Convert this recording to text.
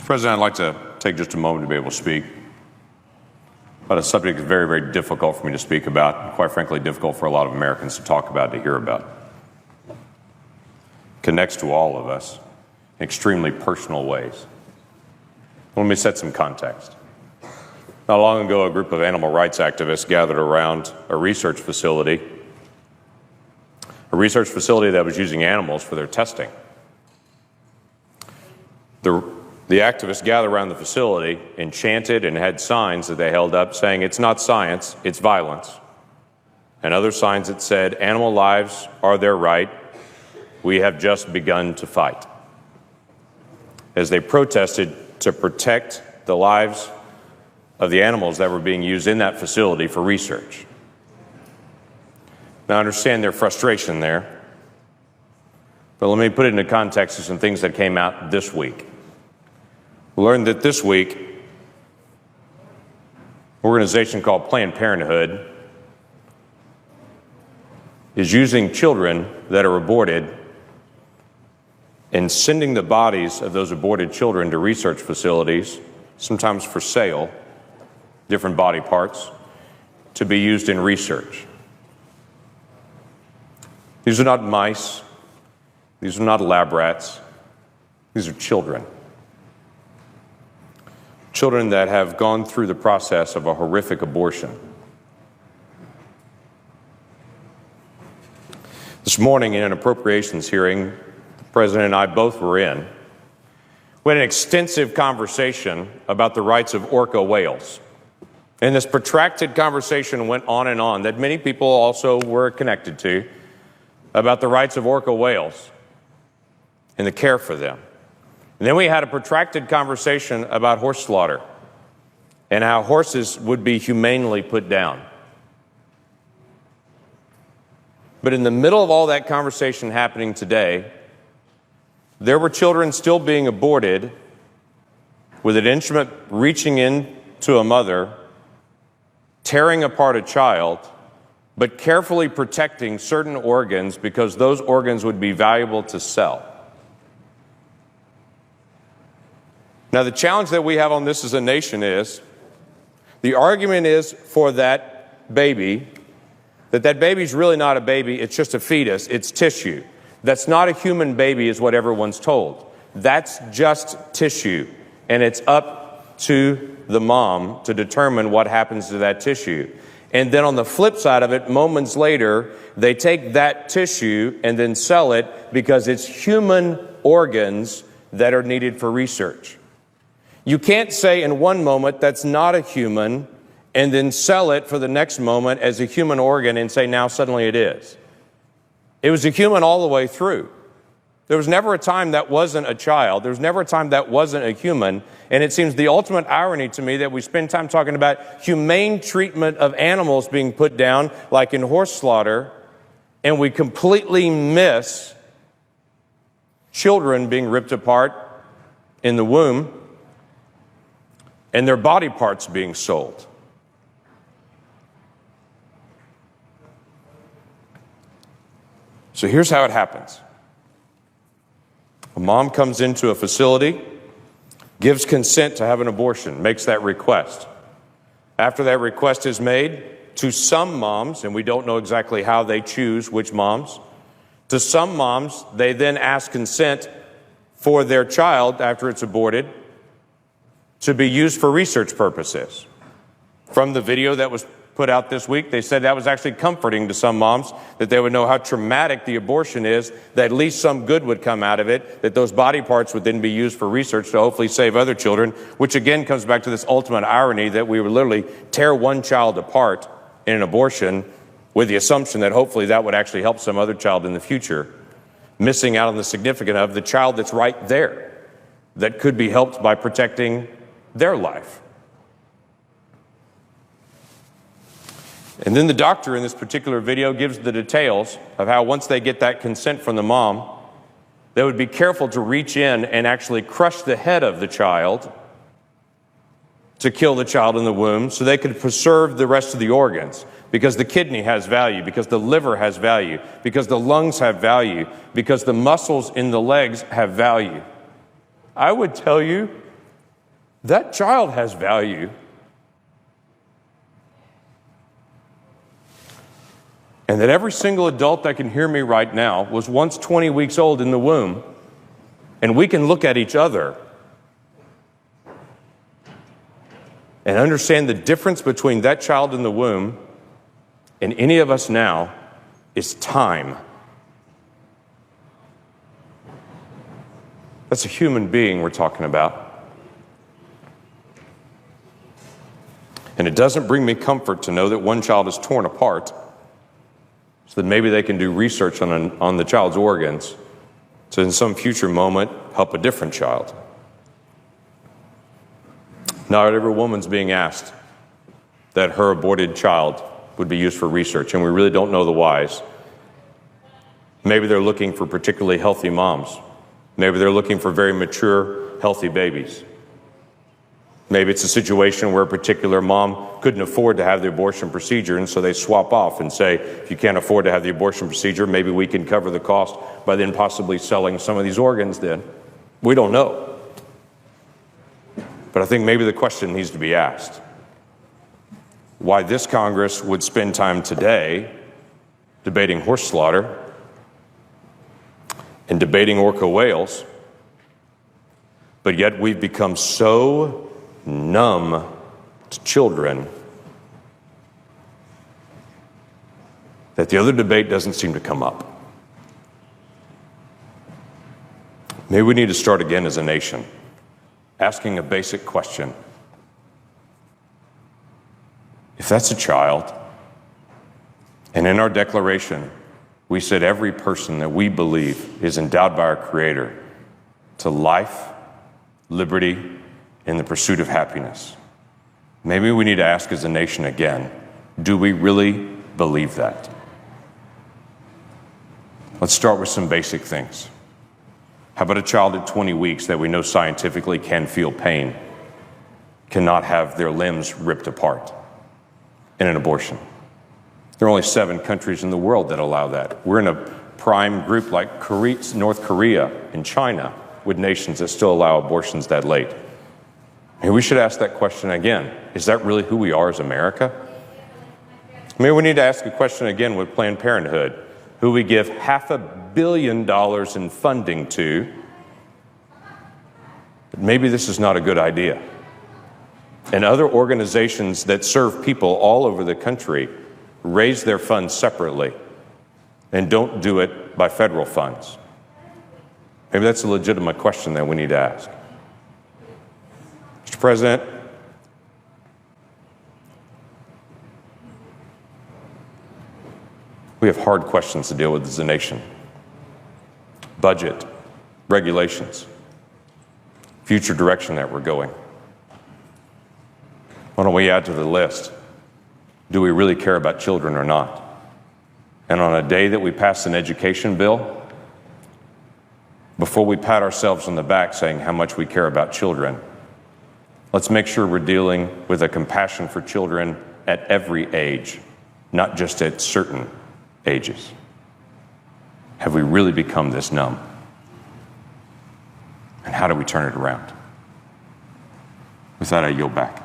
Mr. President, I'd like to take just a moment to be able to speak about a subject that's very, very difficult for me to speak about, and quite frankly, difficult for a lot of Americans to talk about, to hear about. It connects to all of us in extremely personal ways. Let me set some context. Not long ago, a group of animal rights activists gathered around a research facility that was using animals for their testing. The activists gathered around the facility and chanted and had signs that they held up saying, "It's not science, it's violence." And other signs that said, "Animal lives are their right. We have just begun to fight." As they protested to protect the lives of the animals that were being used in that facility for research. Now, I understand their frustration there, but let me put it into context of some things that came out this week. We learned that this week, an organization called Planned Parenthood is using children that are aborted and sending the bodies of those aborted children to research facilities, sometimes for sale, different body parts, to be used in research. These are not mice. These are not lab rats. These are children. Children that have gone through the process of a horrific abortion. This morning in an appropriations hearing, the President and I both were in, we had an extensive conversation about the rights of orca whales. And this protracted conversation went on and on that many people also were connected to about the rights of orca whales and the care for them. And then we had a protracted conversation about horse slaughter and how horses would be humanely put down. But in the middle of all that conversation happening today, there were children still being aborted with an instrument reaching in to a mother, tearing apart a child, but carefully protecting certain organs because those organs would be valuable to sell. Now, the challenge that we have on this as a nation is, the argument is for that baby, that baby's really not a baby, it's just a fetus, it's tissue. That's not a human baby is what everyone's told. That's just tissue, and it's up to the mom to determine what happens to that tissue. And then on the flip side of it, moments later, they take that tissue and then sell it because it's human organs that are needed for research. You can't say in one moment that's not a human and then sell it for the next moment as a human organ and say now suddenly it is. It was a human all the way through. There was never a time that wasn't a child. There was never a time that wasn't a human. And it seems the ultimate irony to me that we spend time talking about humane treatment of animals being put down, like in horse slaughter, and we completely miss children being ripped apart in the womb and their body parts being sold. So here's how it happens. A mom comes into a facility, gives consent to have an abortion, makes that request. After that request is made, to some moms, and we don't know exactly how they choose which moms, to some moms, they then ask consent for their child after it's aborted to be used for research purposes. From the video that was put out this week, they said that was actually comforting to some moms, that they would know how traumatic the abortion is, that at least some good would come out of it, that those body parts would then be used for research to hopefully save other children, which again comes back to this ultimate irony that we would literally tear one child apart in an abortion with the assumption that hopefully that would actually help some other child in the future, missing out on the significance of the child that's right there that could be helped by protecting their life. And then the doctor in this particular video gives the details of how once they get that consent from the mom, they would be careful to reach in and actually crush the head of the child to kill the child in the womb so they could preserve the rest of the organs, because the kidney has value, because the liver has value, because the lungs have value, because the muscles in the legs have value. I would tell you that child has value. And that every single adult that can hear me right now was once 20 weeks old in the womb, and we can look at each other and understand the difference between that child in the womb and any of us now is time. That's a human being we're talking about. And it doesn't bring me comfort to know that one child is torn apart, so that maybe they can do research on the child's organs to in some future moment help a different child. Not every woman's being asked that her aborted child would be used for research, and we really don't know the whys. Maybe they're looking for particularly healthy moms. Maybe they're looking for very mature, healthy babies. Maybe it's a situation where a particular mom couldn't afford to have the abortion procedure, and so they swap off and say, if you can't afford to have the abortion procedure, maybe we can cover the cost by then possibly selling some of these organs then. We don't know. But I think maybe the question needs to be asked. Why this Congress would spend time today debating horse slaughter and debating orca whales, but yet we've become so numb to children that the other debate doesn't seem to come up. Maybe we need to start again as a nation, asking a basic question. If that's a child, and in our declaration, we said every person that we believe is endowed by our Creator to life, liberty, and the pursuit of happiness. Maybe we need to ask as a nation again, do we really believe that? Let's start with some basic things. How about a child at 20 weeks that we know scientifically can feel pain, cannot have their limbs ripped apart in an abortion? There are only 7 countries in the world that allow that. We're in a prime group like North Korea and China with nations that still allow abortions that late. And we should ask that question again. Is that really who we are as America? Maybe we need to ask a question again with Planned Parenthood, who we give $500 million in funding to. But maybe this is not a good idea. And other organizations that serve people all over the country raise their funds separately and don't do it by federal funds. Maybe that's a legitimate question that we need to ask. Mr. President, we have hard questions to deal with as a nation. Budget, regulations, future direction that we're going. Why don't we add to the list? Do we really care about children or not? And on a day that we pass an education bill, before we pat ourselves on the back saying how much we care about children, let's make sure we're dealing with a compassion for children at every age, not just at certain ages. Have we really become this numb? And how do we turn it around? With that, I yield back.